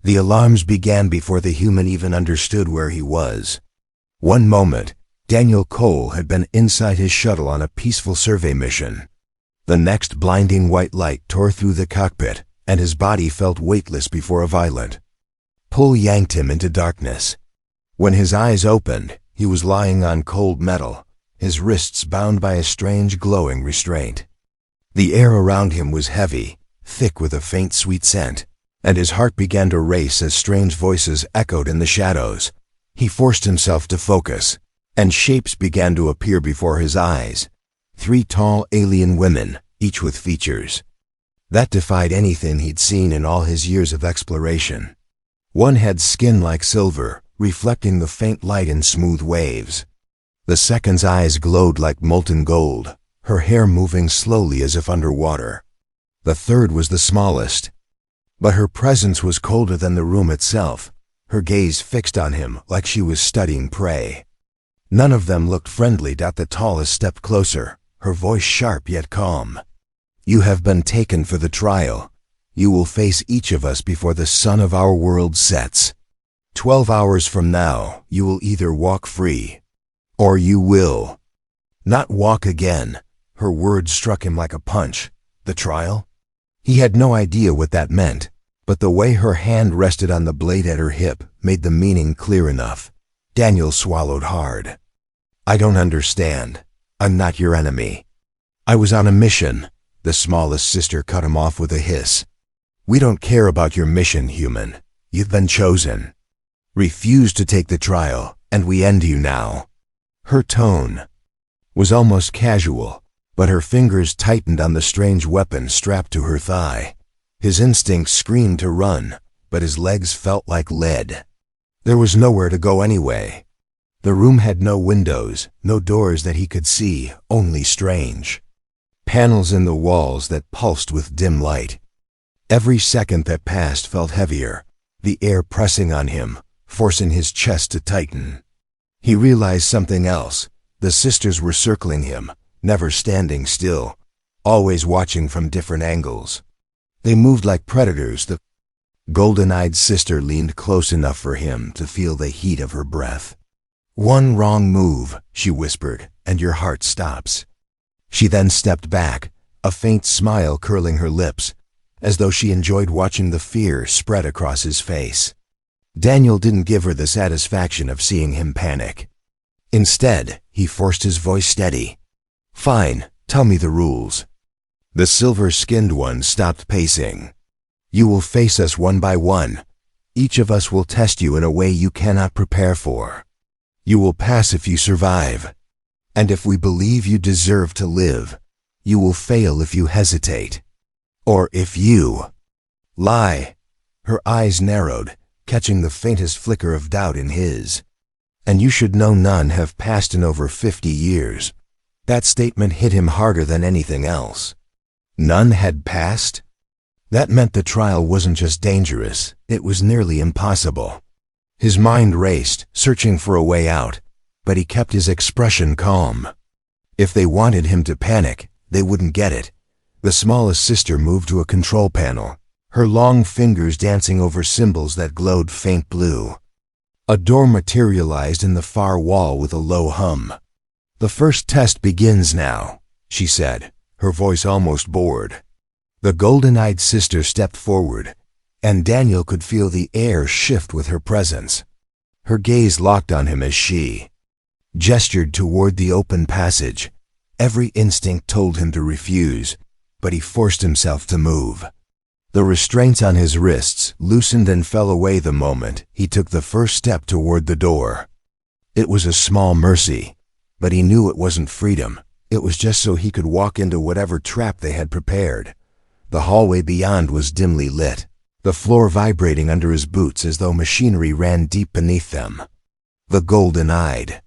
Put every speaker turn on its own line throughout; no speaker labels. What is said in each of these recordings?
The alarms began before the human even understood where he was. One moment, Daniel Cole had been inside his shuttle on a peaceful survey mission. The next, blinding white light tore through the cockpit, and his body felt weightless before a violent pull yanked him into darkness. When his eyes opened, he was lying on cold metal, his wrists bound by a strange glowing restraint. The air around him was heavy, thick with a faint sweet scent, and his heart began to race as strange voices echoed in the shadows. He forced himself to focus, and shapes began to appear before his eyes. 3 tall alien women, each with features that defied anything he'd seen in all his years of exploration. One had skin like silver, reflecting the faint light in smooth waves. The second's eyes glowed like molten gold, her hair moving slowly as if underwater. The third was the smallest, but her presence was colder than the room itself, her gaze fixed on him like she was studying prey. None of them looked friendly. The tallest stepped closer, her voice sharp yet calm. "You have been taken for the trial. You will face each of us before the sun of our world sets. 12 hours from now, you will either walk free, or you will not walk again." Her words struck him like a punch. The trial? He had no idea what that meant, but the way her hand rested on the blade at her hip made the meaning clear enough. Daniel swallowed hard. "I don't understand. I'm not your enemy. I was on a mission." The smallest sister cut him off with a hiss. "We don't care about your mission, human. You've been chosen. Refuse to take the trial, and we end you now." Her tone was almost casual, but her fingers tightened on the strange weapon strapped to her thigh. His instincts screamed to run, but his legs felt like lead. There was nowhere to go anyway. The room had no windows, no doors that he could see, only strange panels in the walls that pulsed with dim light. Every second that passed felt heavier, the air pressing on him, forcing his chest to tighten. He realized something else. The sisters were circling him, never standing still, always watching from different angles. They moved like predators. The golden-eyed sister leaned close enough for him to feel the heat of her breath. "One wrong move," she whispered, "and your heart stops." She then stepped back, a faint smile curling her lips, as though she enjoyed watching the fear spread across his face. Daniel didn't give her the satisfaction of seeing him panic. Instead, he forced his voice steady. "Fine, tell me the rules." The silver-skinned one stopped pacing. "You will face us one by one. Each of us will test you in a way you cannot prepare for. You will pass if you survive. And if we believe you deserve to live, you will fail if you hesitate. Or if you lie." Her eyes narrowed, catching the faintest flicker of doubt in his. "And you should know none have passed in over 50 years. That statement hit him harder than anything else. None had passed? That meant the trial wasn't just dangerous, it was nearly impossible. His mind raced, searching for a way out, but he kept his expression calm. If they wanted him to panic, they wouldn't get it. The smallest sister moved to a control panel, her long fingers dancing over symbols that glowed faint blue. A door materialized in the far wall with a low hum. "The first test begins now," she said, her voice almost bored. The golden-eyed sister stepped forward, and Daniel could feel the air shift with her presence. Her gaze locked on him as she gestured toward the open passage. Every instinct told him to refuse, but he forced himself to move. The restraints on his wrists loosened and fell away the moment he took the first step toward the door. It was a small mercy, but he knew it wasn't freedom. It was just so he could walk into whatever trap they had prepared. The hallway beyond was dimly lit, the floor vibrating under his boots as though machinery ran deep beneath them. The golden-eyed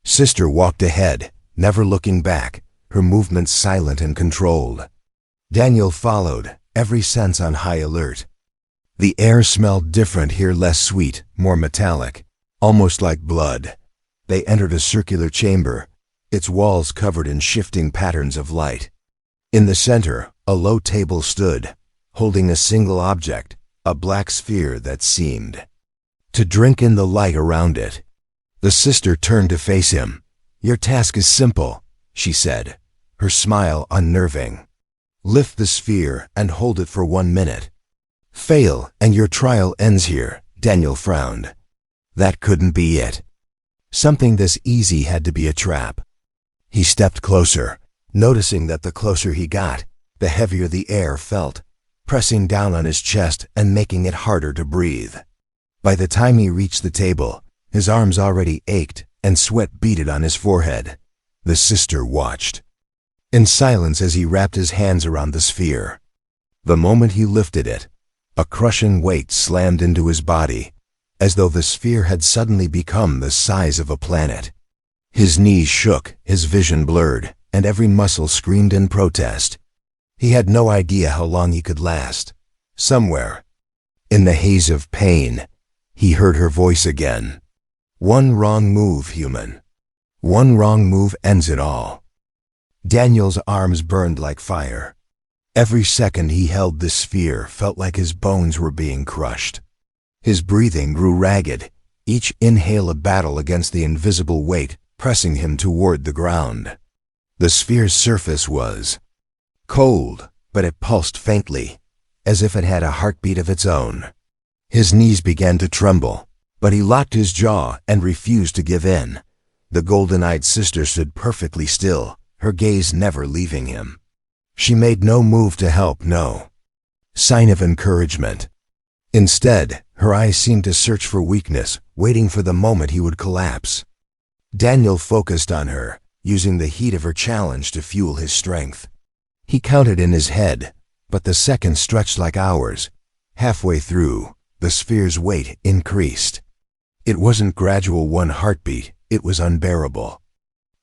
sister walked ahead, never looking back, her movements silent and controlled. Daniel followed, every sense on high alert. The air smelled different here, less sweet, more metallic, almost like blood. They entered a circular chamber, its walls covered in shifting patterns of light. In the center, a low table stood, holding a single object, a black sphere that seemed to drink in the light around it. The sister turned to face him. "Your task is simple," she said, her smile unnerving. "Lift the sphere and hold it for 1 minute. Fail, and your trial ends here." Daniel frowned. That couldn't be it. Something this easy had to be a trap. He stepped closer, noticing that the closer he got, the heavier the air felt, pressing down on his chest and making it harder to breathe. By the time he reached the table, his arms already ached and sweat beaded on his forehead. The sister watched in silence as he wrapped his hands around the sphere. The moment he lifted it, a crushing weight slammed into his body, as though the sphere had suddenly become the size of a planet. His knees shook, his vision blurred, and every muscle screamed in protest. He had no idea how long he could last. Somewhere, in the haze of pain, he heard her voice again. "One wrong move, human. One wrong move ends it all." Daniel's arms burned like fire. Every second he held this sphere felt like his bones were being crushed. His breathing grew ragged, each inhale a battle against the invisible weight pressing him toward the ground. The sphere's surface was cold, but it pulsed faintly, as if it had a heartbeat of its own. His knees began to tremble, but he locked his jaw and refused to give in. The golden-eyed sister stood perfectly still, her gaze never leaving him. She made no move to help, no sign of encouragement. Instead, her eyes seemed to search for weakness, waiting for the moment he would collapse. Daniel focused on her, using the heat of her challenge to fuel his strength. He counted in his head, but the seconds stretched like hours. Halfway through, the sphere's weight increased. It wasn't gradual one heartbeat, it was unbearable.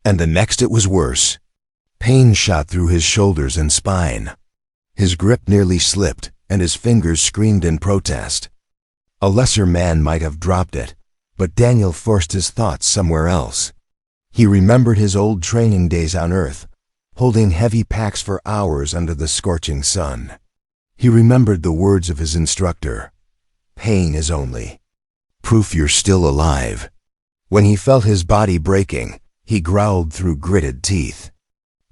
And the next it was worse. Pain shot through his shoulders and spine. His grip nearly slipped, and his fingers screamed in protest. A lesser man might have dropped it, but Daniel forced his thoughts somewhere else. He remembered his old training days on Earth, holding heavy packs for hours under the scorching sun. He remembered the words of his instructor. "Pain is only proof you're still alive." When he felt his body breaking, he growled through gritted teeth.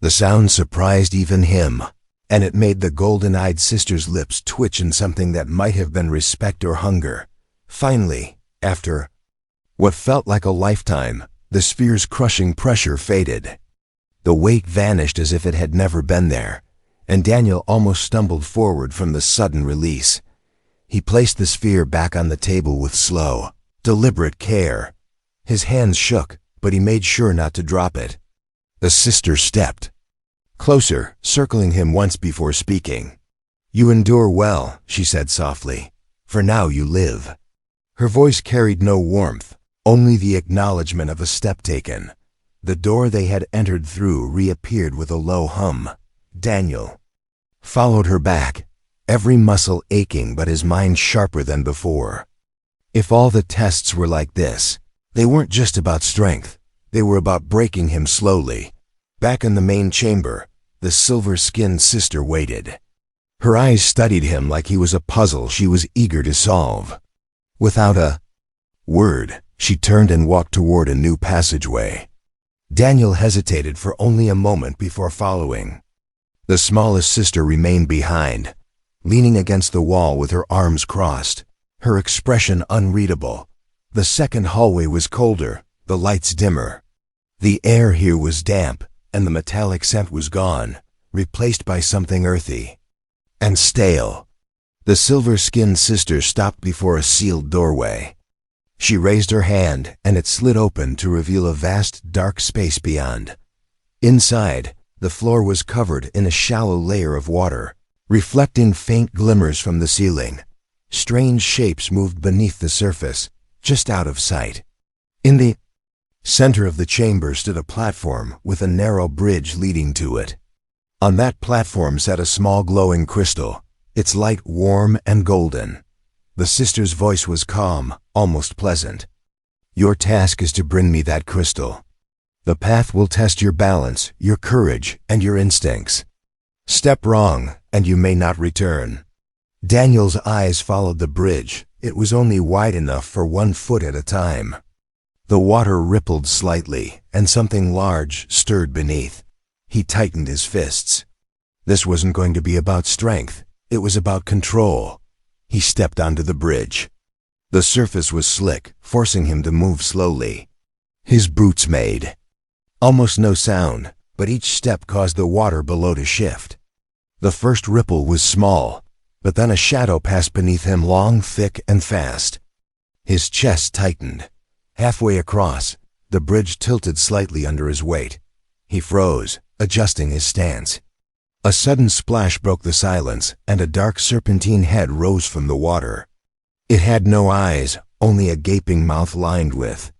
The sound surprised even him, and it made the golden-eyed sister's lips twitch in something that might have been respect or hunger. Finally, after what felt like a lifetime, the sphere's crushing pressure faded. The weight vanished as if it had never been there, and Daniel almost stumbled forward from the sudden release. He placed the sphere back on the table with slow, deliberate care. His hands shook, but he made sure not to drop it. The sister stepped closer, circling him once before speaking. "You endure well," she said softly. "For now you live." Her voice carried no warmth, only the acknowledgement of a step taken. The door they had entered through reappeared with a low hum. Daniel followed her back, every muscle aching but his mind sharper than before. If all the tests were like this, they weren't just about strength. They were about breaking him slowly. Back in the main chamber, the silver-skinned sister waited. Her eyes studied him like he was a puzzle she was eager to solve. Without a word, she turned and walked toward a new passageway. Daniel hesitated for only a moment before following. The smallest sister remained behind, leaning against the wall with her arms crossed, her expression unreadable. The second hallway was colder, the lights dimmer. The air here was damp, and the metallic scent was gone, replaced by something earthy and stale. The silver-skinned sister stopped before a sealed doorway. She raised her hand, and it slid open to reveal a vast, dark space beyond. Inside, the floor was covered in a shallow layer of water, reflecting faint glimmers from the ceiling. Strange shapes moved beneath the surface, just out of sight. In the center of the chamber stood a platform with a narrow bridge leading to it. On that platform sat a small glowing crystal, its light warm and golden. The sister's voice was calm, almost pleasant. "Your task is to bring me that crystal. The path will test your balance, your courage, and your instincts. Step wrong, and you may not return." Daniel's eyes followed the bridge. It was only wide enough for 1 foot at a time. The water rippled slightly, and something large stirred beneath. He tightened his fists. This wasn't going to be about strength. It was about control. He stepped onto the bridge. The surface was slick, forcing him to move slowly. His boots made almost no sound, but each step caused the water below to shift. The first ripple was small, but then a shadow passed beneath him, long, thick, and fast. His chest tightened. Halfway across, the bridge tilted slightly under his weight. He froze, adjusting his stance. A sudden splash broke the silence, and a dark serpentine head rose from the water. It had no eyes, only a gaping mouth lined with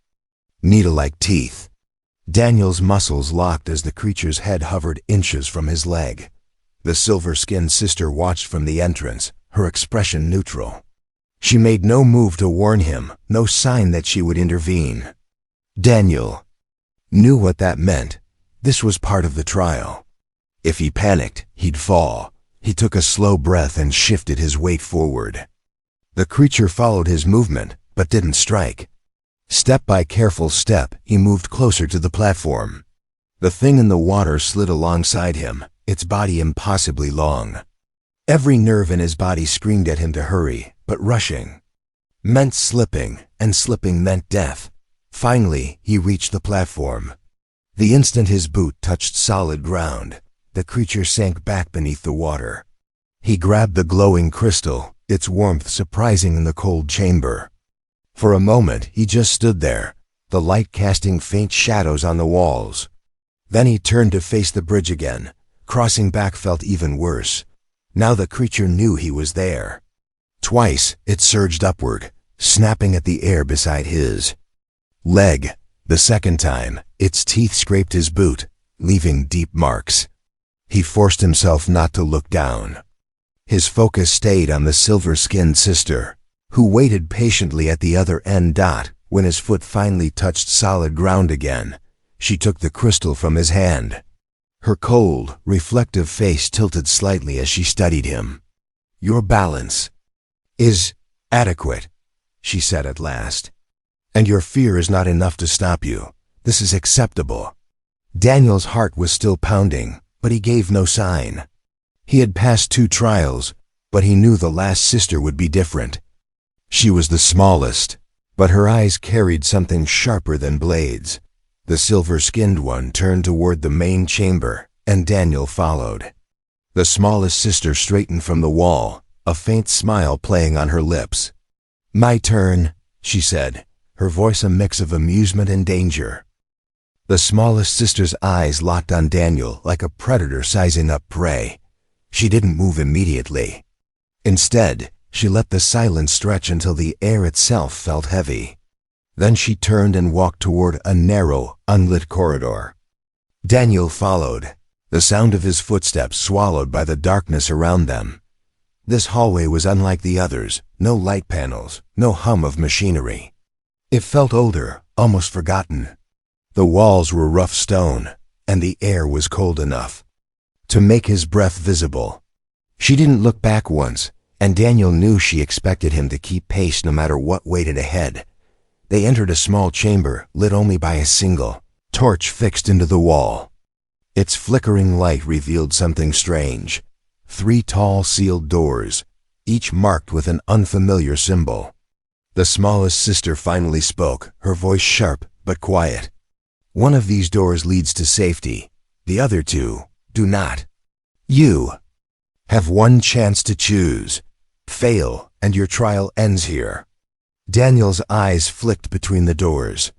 needle-like teeth. Daniel's muscles locked as the creature's head hovered inches from his leg. The silver-skinned sister watched from the entrance, her expression neutral. She made no move to warn him, no sign that she would intervene. Daniel knew what that meant. This was part of the trial. If he panicked, he'd fall. He took a slow breath and shifted his weight forward. The creature followed his movement, but didn't strike. Step by careful step, he moved closer to the platform. The thing in the water slid alongside him, its body impossibly long. Every nerve in his body screamed at him to hurry, but rushing meant slipping, and slipping meant death. Finally, he reached the platform. The instant his boot touched solid ground, the creature sank back beneath the water. He grabbed the glowing crystal, its warmth surprising in the cold chamber. For a moment, he just stood there, the light casting faint shadows on the walls. Then he turned to face the bridge again. Crossing back felt even worse. Now the creature knew he was there. Twice, it surged upward, snapping at the air beside his leg. The second time, its teeth scraped his boot, leaving deep marks. He forced himself not to look down. His focus stayed on the silver-skinned sister, who waited patiently at the other end. When his foot finally touched solid ground again, she took the crystal from his hand. Her cold, reflective face tilted slightly as she studied him. "Your balance is adequate," she said at last. "And your fear is not enough to stop you. This is acceptable." Daniel's heart was still pounding, but he gave no sign. He had passed 2 trials, but he knew the last sister would be different. She was the smallest, but her eyes carried something sharper than blades. The silver-skinned one turned toward the main chamber, and Daniel followed. The smallest sister straightened from the wall, a faint smile playing on her lips. "My turn," she said, her voice a mix of amusement and danger. The smallest sister's eyes locked on Daniel like a predator sizing up prey. She didn't move immediately. Instead, she let the silence stretch until the air itself felt heavy. Then she turned and walked toward a narrow, unlit corridor. Daniel followed, the sound of his footsteps swallowed by the darkness around them. This hallway was unlike the others, no light panels, no hum of machinery. It felt older, almost forgotten. The walls were rough stone, and the air was cold enough to make his breath visible. She didn't look back once, and Daniel knew she expected him to keep pace no matter what waited ahead. They entered a small chamber lit only by a single torch fixed into the wall. Its flickering light revealed something strange. 3 tall sealed doors, each marked with an unfamiliar symbol. The smallest sister finally spoke, her voice sharp but quiet. "One of these doors leads to safety. The other 2 do not. You have 1 chance to choose. Fail, and your trial ends here." Daniel's eyes flicked between the doors.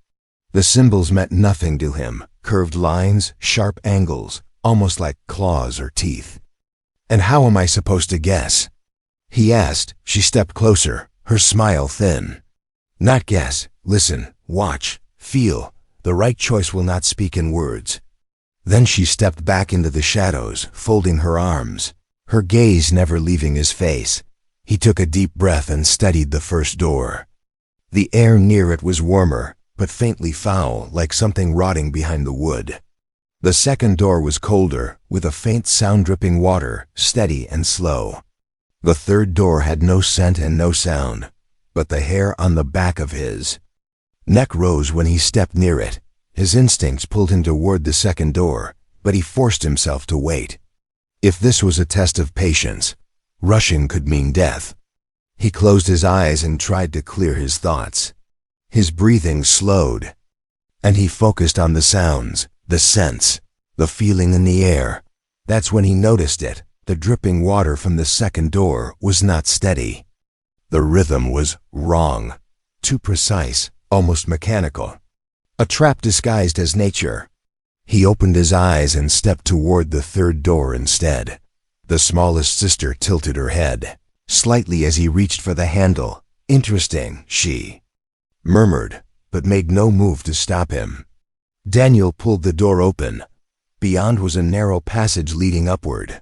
The symbols meant nothing to him, curved lines, sharp angles, almost like claws or teeth. "And how am I supposed to guess?" he asked. She stepped closer, her smile thin. "Not guess. Listen, watch, feel. The right choice will not speak in words." Then she stepped back into the shadows, folding her arms, her gaze never leaving his face. He took a deep breath and studied the first door. The air near it was warmer, but faintly foul, like something rotting behind the wood. The second door was colder, with a faint sound dripping water, steady and slow. The third door had no scent and no sound, but the hair on the back of his neck rose when he stepped near it. His instincts pulled him toward the second door, but he forced himself to wait. If this was a test of patience, rushing could mean death. He closed his eyes and tried to clear his thoughts. His breathing slowed, and he focused on the sounds, the scents, the feeling in the air. That's when he noticed it. The dripping water from the second door was not steady. The rhythm was wrong, too precise, almost mechanical. A trap disguised as nature. He opened his eyes and stepped toward the third door instead. The smallest sister tilted her head slightly as he reached for the handle. "Interesting," she murmured, but made no move to stop him. Daniel pulled the door open. Beyond was a narrow passage leading upward.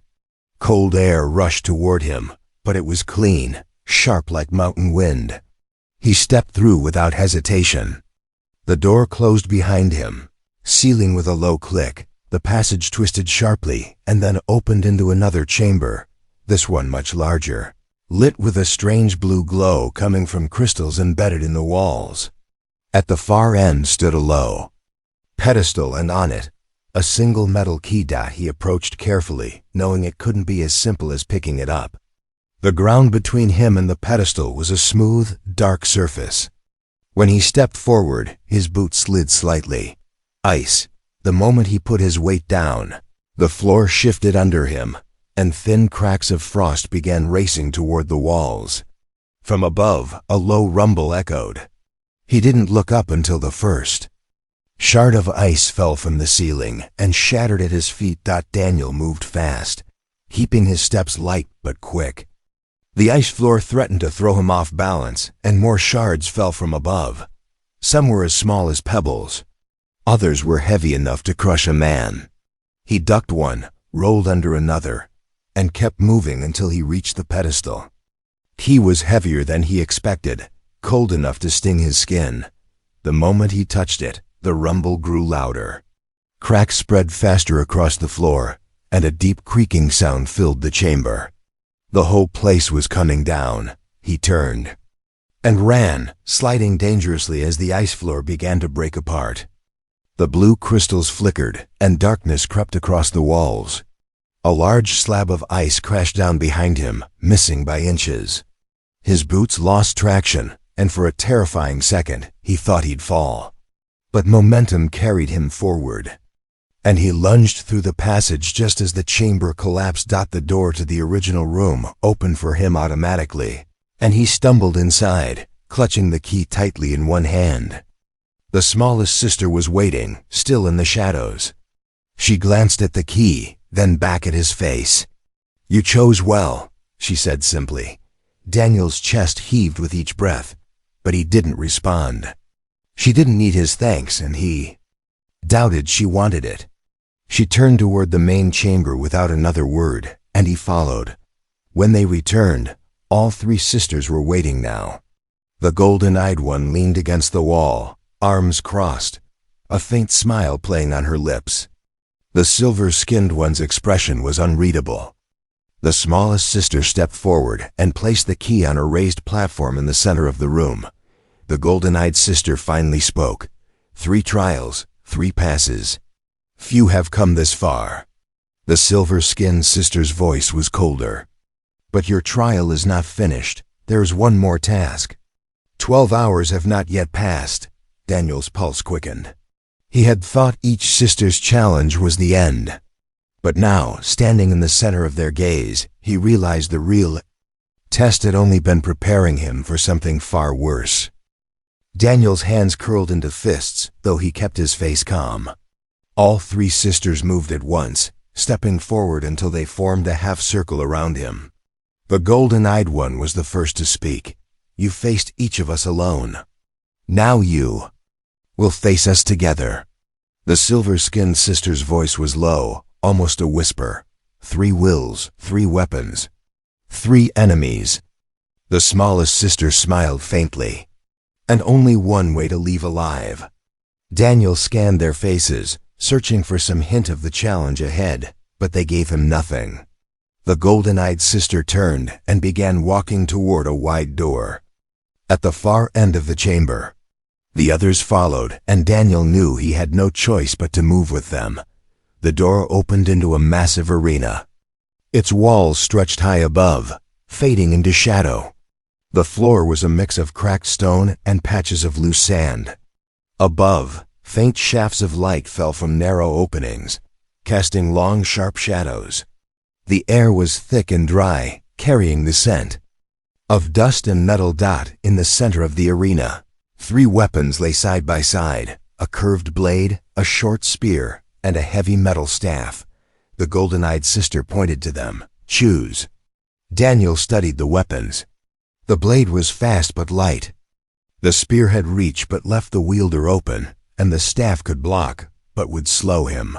Cold air rushed toward him, but it was clean, sharp like mountain wind. He stepped through without hesitation. The door closed behind him, sealing with a low click. The passage twisted sharply and then opened into another chamber, this one much larger, lit with a strange blue glow coming from crystals embedded in the walls. At the far end stood a low pedestal, and on it, a single metal key dot. He approached carefully, knowing it couldn't be as simple as picking it up. The ground between him and the pedestal was a smooth, dark surface. When he stepped forward, his boots slid slightly. Ice. The moment he put his weight down, the floor shifted under him, and thin cracks of frost began racing toward the walls. From above, a low rumble echoed. He didn't look up until the first shard of ice fell from the ceiling and shattered at his feet. Daniel moved fast, keeping his steps light but quick. The ice floor threatened to throw him off balance, and more shards fell from above. Some were as small as pebbles. Others were heavy enough to crush a man. He ducked one, rolled under another, and kept moving until he reached the pedestal. He was heavier than he expected, cold enough to sting his skin. The moment he touched it, the rumble grew louder. Cracks spread faster across the floor, and a deep creaking sound filled the chamber. The whole place was coming down. He turned and ran, sliding dangerously as the ice floor began to break apart. The blue crystals flickered, and darkness crept across the walls. A large slab of ice crashed down behind him, missing by inches. His boots lost traction, and for a terrifying second, he thought he'd fall. But momentum carried him forward, and he lunged through the passage just as the chamber collapsed. The door to the original room opened for him automatically, and he stumbled inside, clutching the key tightly in one hand. The smallest sister was waiting, still in the shadows. She glanced at the key, then back at his face. "You chose well," she said simply. Daniel's chest heaved with each breath, but he didn't respond. She didn't need his thanks, and he doubted she wanted it. She turned toward the main chamber without another word, and he followed. When they returned, all three sisters were waiting now. The golden-eyed one leaned against the wall, arms crossed, a faint smile playing on her lips. The silver-skinned one's expression was unreadable. The smallest sister stepped forward and placed the key on a raised platform in the center of the room. The golden-eyed sister finally spoke. 3 trials, 3 passes. Few have come this far. The silver-skinned sister's voice was colder. But your trial is not finished. There is one more task. 12 hours have not yet passed. Daniel's pulse quickened. He had thought each sister's challenge was the end. But now, standing in the center of their gaze, he realized the real test had only been preparing him for something far worse. Daniel's hands curled into fists, though he kept his face calm. All 3 sisters moved at once, stepping forward until they formed a half-circle around him. The golden-eyed one was the first to speak. "You faced each of us alone. Now you will face us together." The silver-skinned sister's voice was low, almost a whisper. 3 wills, 3 weapons, 3 enemies. The smallest sister smiled faintly. And only one way to leave alive. Daniel scanned their faces, searching for some hint of the challenge ahead, but they gave him nothing. The golden-eyed sister turned and began walking toward a wide door. At the far end of the chamber, the others followed, and Daniel knew he had no choice but to move with them. The door opened into a massive arena. Its walls stretched high above, fading into shadow. The floor was a mix of cracked stone and patches of loose sand. Above, faint shafts of light fell from narrow openings, casting long, sharp shadows. The air was thick and dry, carrying the scent of dust and metal. In the center of the arena, 3 weapons lay side by side, a curved blade, a short spear, and a heavy metal staff. The golden-eyed sister pointed to them. "Choose." Daniel studied the weapons. The blade was fast but light. The spear had reach but left the wielder open, and the staff could block but would slow him.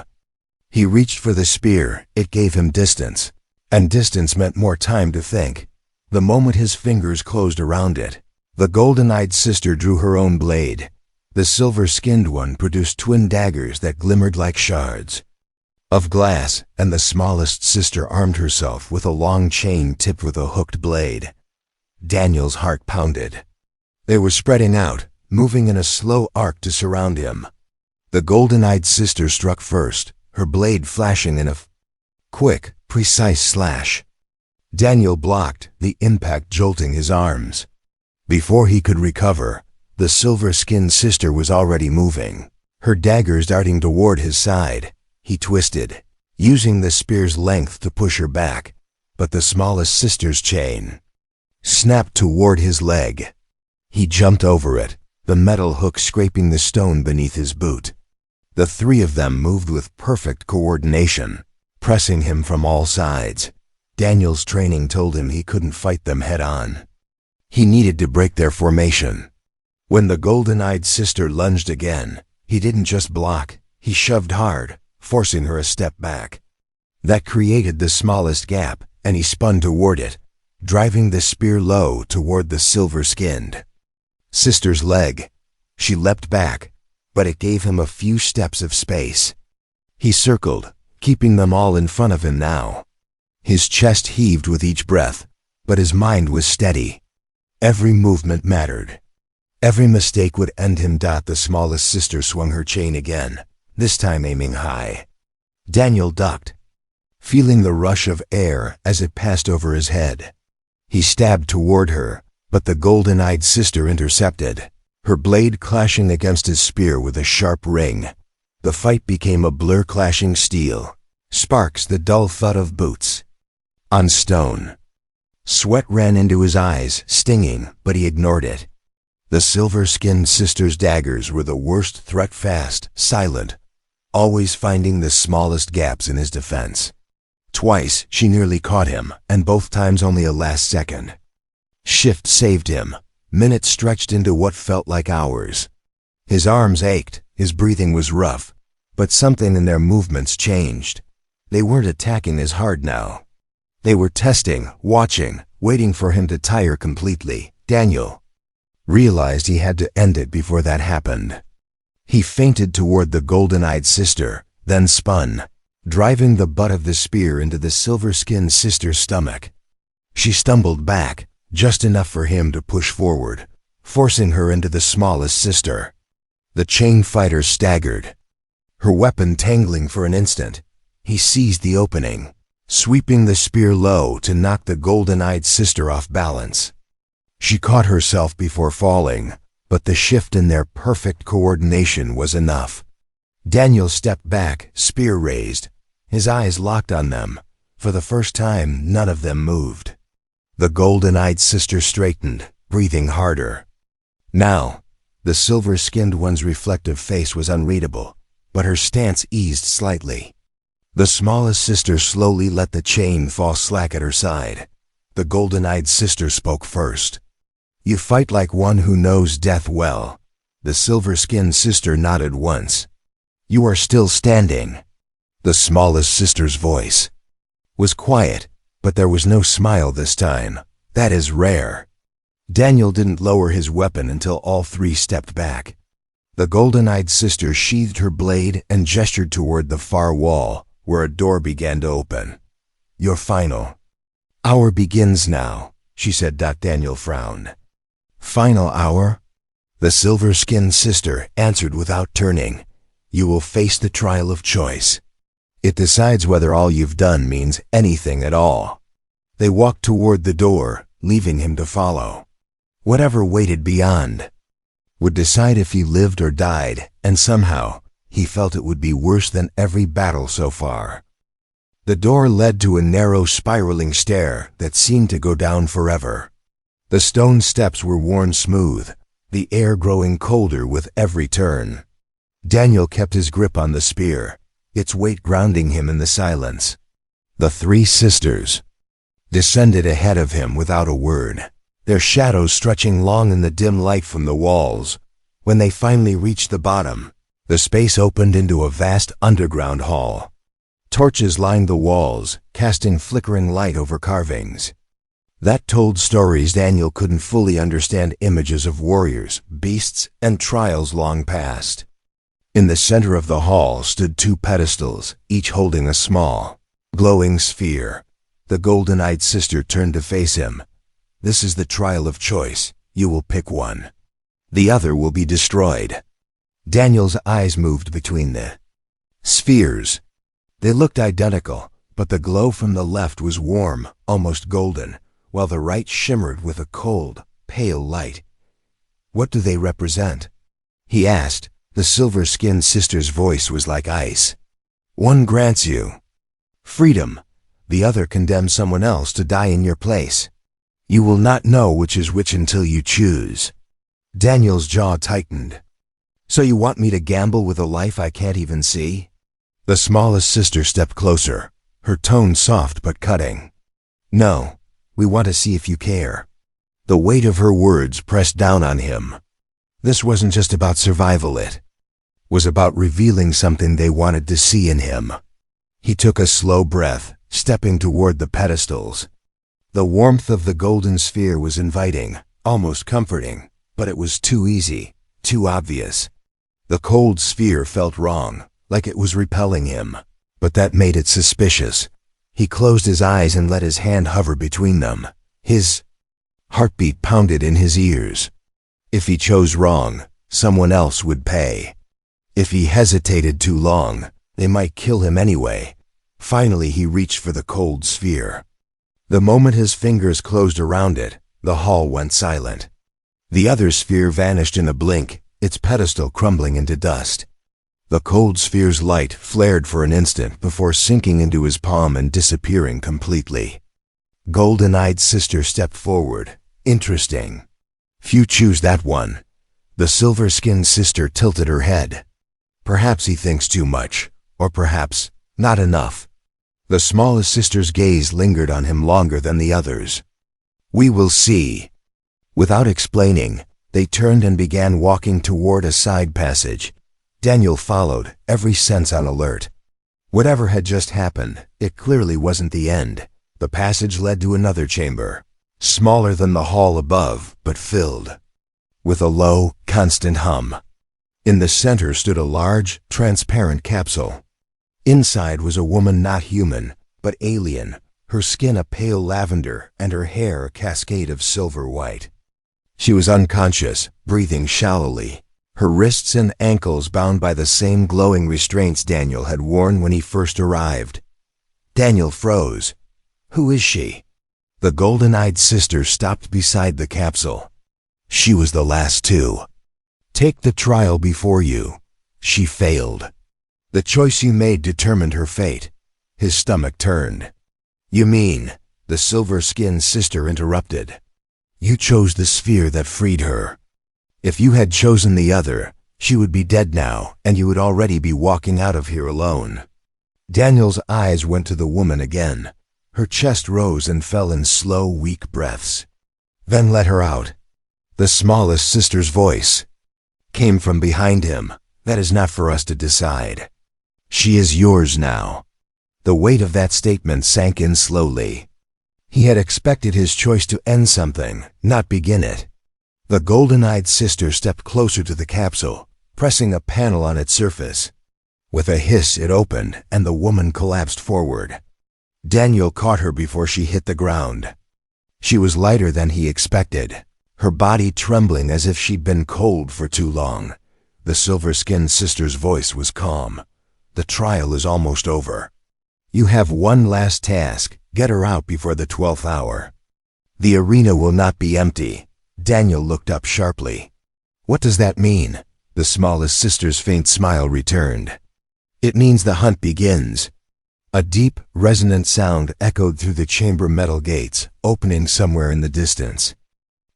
He reached for the spear. It gave him distance, and distance meant more time to think. The moment his fingers closed around it, the golden-eyed sister drew her own blade. The silver-skinned one produced twin daggers that glimmered like shards of glass, and the smallest sister armed herself with a long chain tipped with a hooked blade. Daniel's heart pounded. They were spreading out, moving in a slow arc to surround him. The golden-eyed sister struck first, her blade flashing in a quick, precise slash. Daniel blocked, the impact jolting his arms. Before he could recover, the silver-skinned sister was already moving, her daggers darting toward his side. He twisted, using the spear's length to push her back, but the smallest sister's chain snapped toward his leg. He jumped over it, the metal hook scraping the stone beneath his boot. The 3 of them moved with perfect coordination, pressing him from all sides. Daniel's training told him he couldn't fight them head-on. He needed to break their formation. When the golden-eyed sister lunged again, he didn't just block, he shoved hard, forcing her a step back. That created the smallest gap, and he spun toward it, driving the spear low toward the silver-skinned sister's leg. She leapt back, but it gave him a few steps of space. He circled, keeping them all in front of him now. His chest heaved with each breath, but his mind was steady. Every movement mattered. Every mistake would end him. The smallest sister swung her chain again, this time aiming high. Daniel ducked, feeling the rush of air as it passed over his head. He stabbed toward her, but the golden-eyed sister intercepted, her blade clashing against his spear with a sharp ring. The fight became a blur, clashing steel, sparks, the dull thud of boots on stone. Sweat ran into his eyes, stinging, but he ignored it. The silver-skinned sister's daggers were the worst threat, fast, silent, always finding the smallest gaps in his defense. Twice she nearly caught him, and both times only a last second shift saved him. Minutes stretched into what felt like hours. His arms ached, his breathing was rough, but something in their movements changed. They weren't attacking as hard now. They were testing, watching, waiting for him to tire completely. Daniel realized he had to end it before that happened. He feinted toward the golden-eyed sister, then spun, driving the butt of the spear into the silver-skinned sister's stomach. She stumbled back, just enough for him to push forward, forcing her into the smallest sister. The chain fighter staggered, her weapon tangling for an instant. He seized the opening, sweeping the spear low to knock the golden-eyed sister off balance. She caught herself before falling, but the shift in their perfect coordination was enough. Daniel stepped back, spear raised, his eyes locked on them. For the first time, none of them moved. The golden-eyed sister straightened, breathing harder. Now, the silver-skinned one's reflective face was unreadable, but her stance eased slightly. The smallest sister slowly let the chain fall slack at her side. The golden-eyed sister spoke first. "You fight like one who knows death well." The silver-skinned sister nodded once. "You are still standing." The smallest sister's voice was quiet, but there was no smile this time. That is rare. Daniel didn't lower his weapon until all 3 stepped back. The golden-eyed sister sheathed her blade and gestured toward the far wall, where a door began to open. "Your final," Hour begins now, she said. Daniel frowned. Final hour? The silver-skinned sister answered without turning. You will face the trial of choice. It decides whether all you've done means anything at all. They walked toward the door, leaving him to follow. Whatever waited beyond would decide if he lived or died, and somehow he felt it would be worse than every battle so far. The door led to a narrow, spiraling stair that seemed to go down forever. The stone steps were worn smooth, the air growing colder with every turn. Daniel kept his grip on the spear, its weight grounding him in the silence. The three sisters descended ahead of him without a word, their shadows stretching long in the dim light from the walls. When they finally reached the bottom, the space opened into a vast underground hall. Torches lined the walls, casting flickering light over carvings that told stories Daniel couldn't fully understand, images of warriors, beasts, and trials long past. In the center of the hall stood two pedestals, each holding a small, glowing sphere. The golden-eyed sister turned to face him. This is the trial of choice. You will pick one. The other will be destroyed. Daniel's eyes moved between the spheres. They looked identical, but the glow from the left was warm, almost golden, while the right shimmered with a cold, pale light. What do they represent? He asked. The silver-skinned sister's voice was like ice. One grants you freedom. The other condemns someone else to die in your place. You will not know which is which until you choose. Daniel's jaw tightened. So you want me to gamble with a life I can't even see? The smallest sister stepped closer, her tone soft but cutting. No, we want to see if you care. The weight of her words pressed down on him. This wasn't just about survival, it was about revealing something they wanted to see in him. He took a slow breath, stepping toward the pedestals. The warmth of the golden sphere was inviting, almost comforting, but it was too easy, too obvious. The cold sphere felt wrong, like it was repelling him, but that made it suspicious. He closed his eyes and let his hand hover between them. His heartbeat pounded in his ears. If he chose wrong, someone else would pay. If he hesitated too long, they might kill him anyway. Finally, he reached for the cold sphere. The moment his fingers closed around it, the hall went silent. The other sphere vanished in a blink, its pedestal crumbling into dust. The cold sphere's light flared for an instant before sinking into his palm and disappearing completely. Golden-eyed sister stepped forward. Interesting. Few choose that one. The silver-skinned sister tilted her head. Perhaps he thinks too much, or perhaps not enough. The smallest sister's gaze lingered on him longer than the others. We will see. Without explaining, they turned and began walking toward a side passage. Daniel followed, every sense on alert. Whatever had just happened, it clearly wasn't the end. The passage led to another chamber, smaller than the hall above, but filled with a low, constant hum. In the center stood a large, transparent capsule. Inside was a woman not human, but alien, her skin a pale lavender and her hair a cascade of silver white. She was unconscious, breathing shallowly, her wrists and ankles bound by the same glowing restraints Daniel had worn when he first arrived. Daniel froze. Who is she? The golden-eyed sister stopped beside the capsule. She was the last two. Take the trial before you. She failed. The choice you made determined her fate. His stomach turned. You mean, the silver-skinned sister interrupted. You chose the sphere that freed her. If you had chosen the other, she would be dead now, and you would already be walking out of here alone. Daniel's eyes went to the woman again. Her chest rose and fell in slow, weak breaths. Then let her out. The smallest sister's voice came from behind him. That is not for us to decide. She is yours now. The weight of that statement sank in slowly. He had expected his choice to end something, not begin it. The golden-eyed sister stepped closer to the capsule, pressing a panel on its surface. With a hiss, it opened, and the woman collapsed forward. Daniel caught her before she hit the ground. She was lighter than he expected, her body trembling as if she'd been cold for too long. The silver-skinned sister's voice was calm. "The trial is almost over. You have one last task. Get her out before the 12th hour. The arena will not be empty." Daniel looked up sharply. "What does that mean?" The smallest sister's faint smile returned. "It means the hunt begins." A deep, resonant sound echoed through the chamber metal gates, opening somewhere in the distance.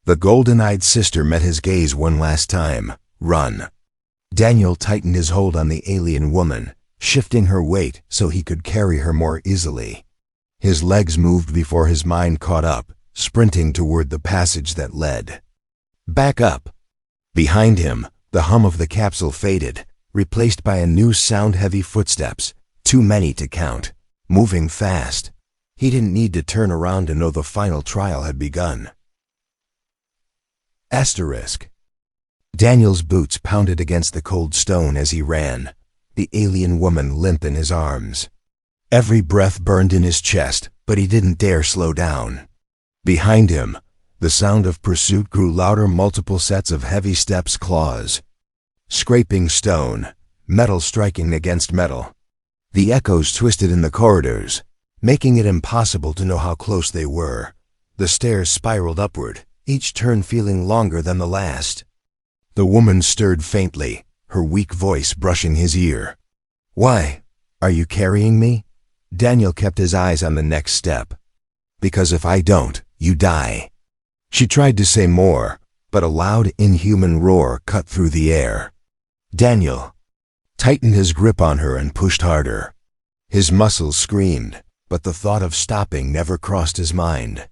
The golden-eyed sister met his gaze one last time. "Run." Daniel tightened his hold on the alien woman, shifting her weight so he could carry her more easily. His legs moved before his mind caught up, sprinting toward the passage that led. "Back up." Behind him, the hum of the capsule faded, replaced by a new sound-heavy footsteps, too many to count, moving fast. He didn't need to turn around to know the final trial had begun. Asterisk. Daniel's boots pounded against the cold stone as he ran, the alien woman limp in his arms. Every breath burned in his chest, but he didn't dare slow down. Behind him, the sound of pursuit grew louder, multiple sets of heavy steps, claws. Scraping stone, metal striking against metal. The echoes twisted in the corridors, making it impossible to know how close they were. The stairs spiraled upward, each turn feeling longer than the last. The woman stirred faintly, her weak voice brushing his ear. "Why? Are you carrying me?" Daniel kept his eyes on the next step. "Because if I don't, you die." She tried to say more, but a loud, inhuman roar cut through the air. Daniel tightened his grip on her and pushed harder. His muscles screamed, but the thought of stopping never crossed his mind.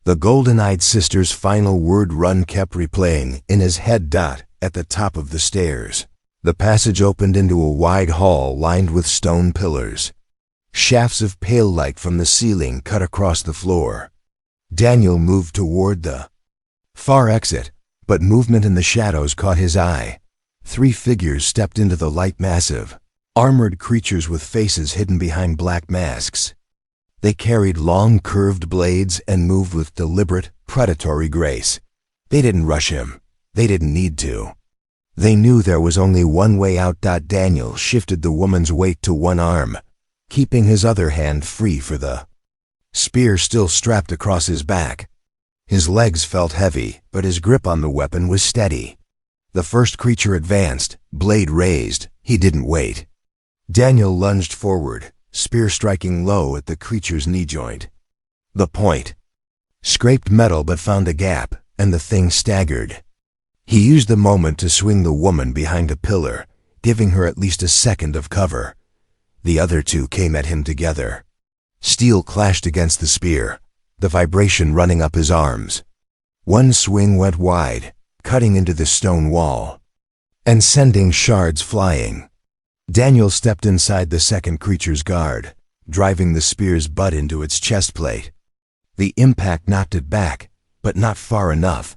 The golden-eyed sister's final word "run" kept replaying in his head. At the top of the stairs, the passage opened into a wide hall lined with stone pillars. Shafts of pale light from the ceiling cut across the floor. Daniel moved toward the far exit, but movement in the shadows caught his eye. 3 figures stepped into the light, massive, armored creatures with faces hidden behind black masks. They carried long, curved blades and moved with deliberate, predatory grace. They didn't rush him. They didn't need to. They knew there was only one way out. Daniel shifted the woman's weight to one arm, keeping his other hand free for the spear still strapped across his back. His legs felt heavy, but his grip on the weapon was steady. The first creature advanced, blade raised. He didn't wait. Daniel lunged forward, spear striking low at the creature's knee joint. The point scraped metal but found a gap, and the thing staggered. He used the moment to swing the woman behind a pillar, giving her at least a second of cover. The other 2 came at him together. Steel clashed against the spear, the vibration running up his arms. One swing went wide, cutting into the stone wall and sending shards flying. Daniel stepped inside the second creature's guard, driving the spear's butt into its chest plate. The impact knocked it back, but not far enough.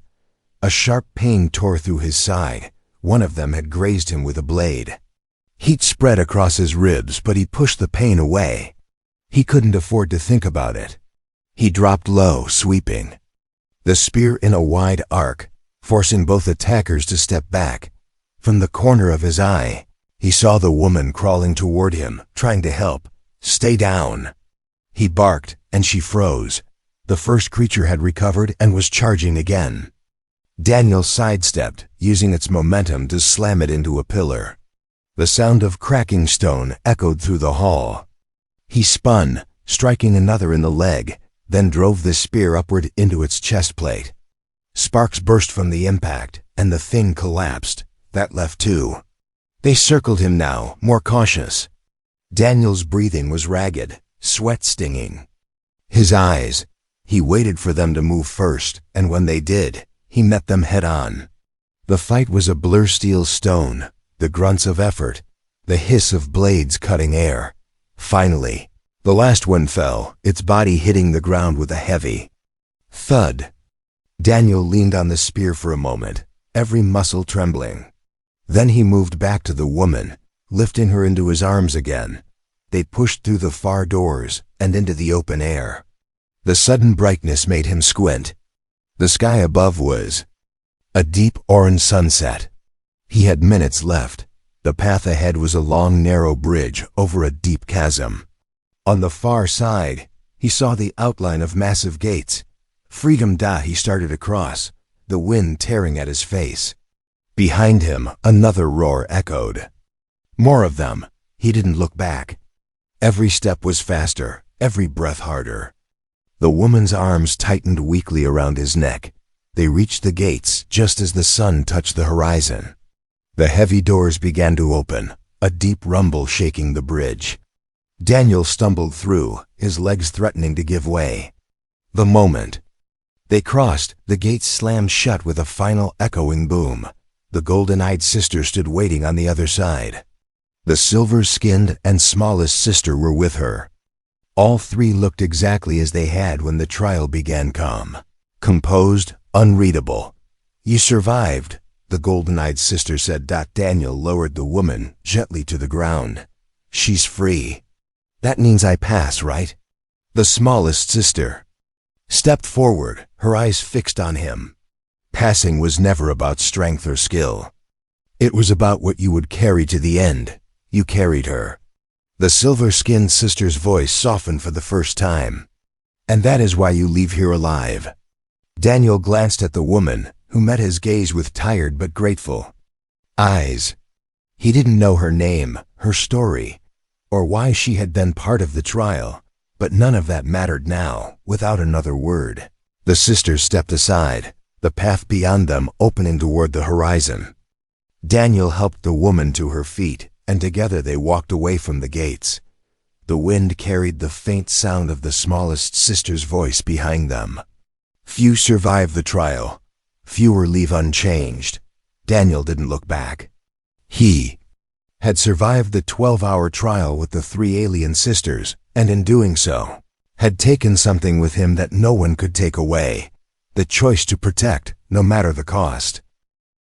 A sharp pain tore through his side. One of them had grazed him with a blade. Heat spread across his ribs, but he pushed the pain away. He couldn't afford to think about it. He dropped low, sweeping the spear in a wide arc, forcing both attackers to step back. From the corner of his eye, he saw the woman crawling toward him, trying to help. "Stay down." He barked, and she froze. The first creature had recovered and was charging again. Daniel sidestepped, using its momentum to slam it into a pillar. The sound of cracking stone echoed through the hall. He spun, striking another in the leg, then drove the spear upward into its chest plate. Sparks burst from the impact, and the thing collapsed. That left 2. They circled him now, more cautious. Daniel's breathing was ragged, sweat stinging. His eyes, he waited for them to move first, and when they did, he met them head-on. The fight was a blur, steel stone, the grunts of effort, the hiss of blades cutting air. Finally, the last one fell, its body hitting the ground with a heavy thud. Daniel leaned on the spear for a moment, every muscle trembling. Then he moved back to the woman, lifting her into his arms again. They pushed through the far doors and into the open air. The sudden brightness made him squint. The sky above was a deep orange sunset. He had minutes left. The path ahead was a long, narrow bridge over a deep chasm. On the far side, he saw the outline of massive gates. Freedom. He started across, the wind tearing at his face. Behind him, another roar echoed. More of them. He didn't look back. Every step was faster, every breath harder. The woman's arms tightened weakly around his neck. They reached the gates just as the sun touched the horizon. The heavy doors began to open, a deep rumble shaking the bridge. Daniel stumbled through, his legs threatening to give way. The moment they crossed, the gates slammed shut with a final echoing boom. The golden-eyed sister stood waiting on the other side. The silver-skinned and smallest sister were with her. All three looked exactly as they had when the trial began. Calm, composed, unreadable. "You survived," the golden-eyed sister said. Daniel lowered the woman gently to the ground. "She's free. That means I pass, right?" The smallest sister stepped forward, her eyes fixed on him. Passing was never about strength or skill. It was about what you would carry to the end. You carried her. The silver-skinned sister's voice softened for the first time. "And that is why you leave here alive." Daniel glanced at the woman, who met his gaze with tired but grateful eyes. He didn't know her name, her story, or why she had been part of the trial, but none of that mattered now. Without another word, the sisters stepped aside, the path beyond them opening toward the horizon. Daniel helped the woman to her feet, and together they walked away from the gates. The wind carried the faint sound of the smallest sister's voice behind them. Few survive the trial. Fewer leave unchanged. Daniel didn't look back. He had survived the 12-hour trial with the three alien sisters, and in doing so, had taken something with him that no one could take away: the choice to protect, no matter the cost.